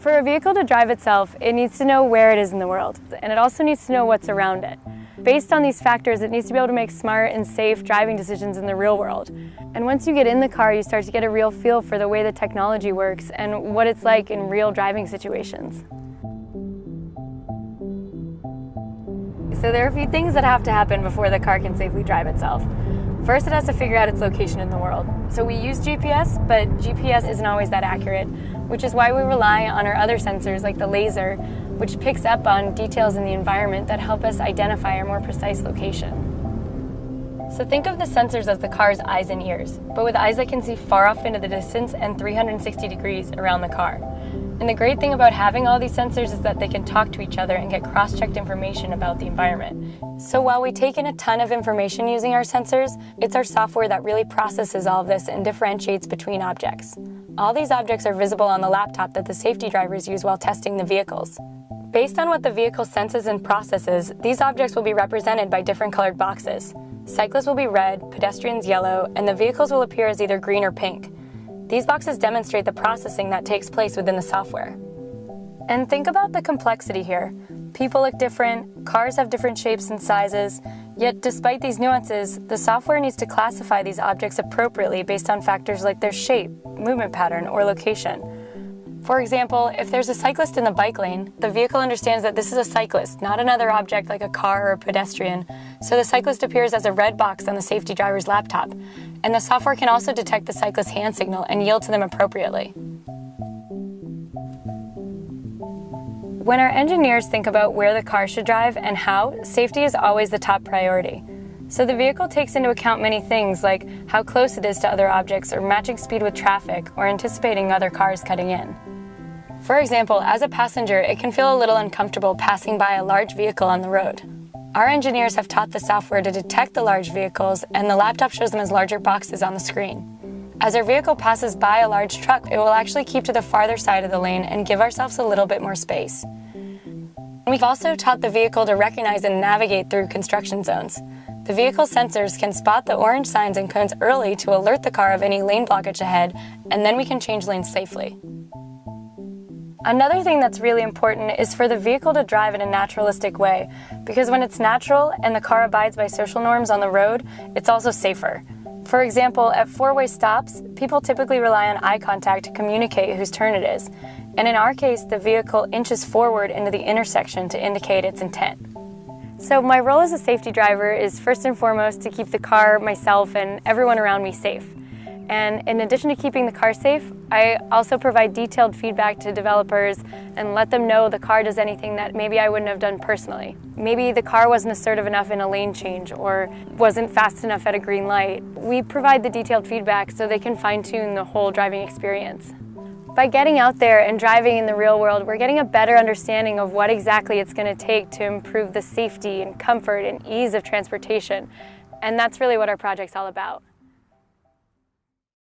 For a vehicle to drive itself, it needs to know where it is in the world, and it also needs to know what's around it. Based on these factors, it needs to be able to make smart and safe driving decisions in the real world. And once you get in the car, you start to get a real feel for the way the technology works and what it's like in real driving situations. So there are a few things that have to happen before the car can safely drive itself. First, it has to figure out its location in the world. So we use GPS, but GPS isn't always that accurate, which is why we rely on our other sensors like the laser, which picks up on details in the environment that help us identify our more precise location. So think of the sensors as the car's eyes and ears, but with eyes that can see far off into the distance and 360 degrees around the car. And the great thing about having all these sensors is that they can talk to each other and get cross-checked information about the environment. So while we take in a ton of information using our sensors, it's our software that really processes all of this and differentiates between objects. All these objects are visible on the laptop that the safety drivers use while testing the vehicles. Based on what the vehicle senses and processes, these objects will be represented by different colored boxes. Cyclists will be red, pedestrians yellow, and the vehicles will appear as either green or pink. These boxes demonstrate the processing that takes place within the software. And think about the complexity here. People look different, cars have different shapes and sizes, yet despite these nuances, the software needs to classify these objects appropriately based on factors like their shape, movement pattern, or location. For example, if there's a cyclist in the bike lane, the vehicle understands that this is a cyclist, not another object like a car or a pedestrian, so the cyclist appears as a red box on the safety driver's laptop. And the software can also detect the cyclist's hand signal and yield to them appropriately. When our engineers think about where the car should drive and how, safety is always the top priority. So the vehicle takes into account many things like how close it is to other objects or matching speed with traffic or anticipating other cars cutting in. For example, as a passenger, it can feel a little uncomfortable passing by a large vehicle on the road. Our engineers have taught the software to detect the large vehicles, and the laptop shows them as larger boxes on the screen. As our vehicle passes by a large truck, it will actually keep to the farther side of the lane and give ourselves a little bit more space. We've also taught the vehicle to recognize and navigate through construction zones. The vehicle sensors can spot the orange signs and cones early to alert the car of any lane blockage ahead, and then we can change lanes safely. Another thing that's really important is for the vehicle to drive in a naturalistic way, because when it's natural and the car abides by social norms on the road, it's also safer. For example, at four-way stops, people typically rely on eye contact to communicate whose turn it is, and in our case, the vehicle inches forward into the intersection to indicate its intent. So my role as a safety driver is first and foremost to keep the car, myself, and everyone around me safe. And in addition to keeping the car safe, I also provide detailed feedback to developers and let them know the car does anything that maybe I wouldn't have done personally. Maybe the car wasn't assertive enough in a lane change or wasn't fast enough at a green light. We provide the detailed feedback so they can fine-tune the whole driving experience. By getting out there and driving in the real world, we're getting a better understanding of what exactly it's going to take to improve the safety and comfort and ease of transportation. And that's really what our project's all about.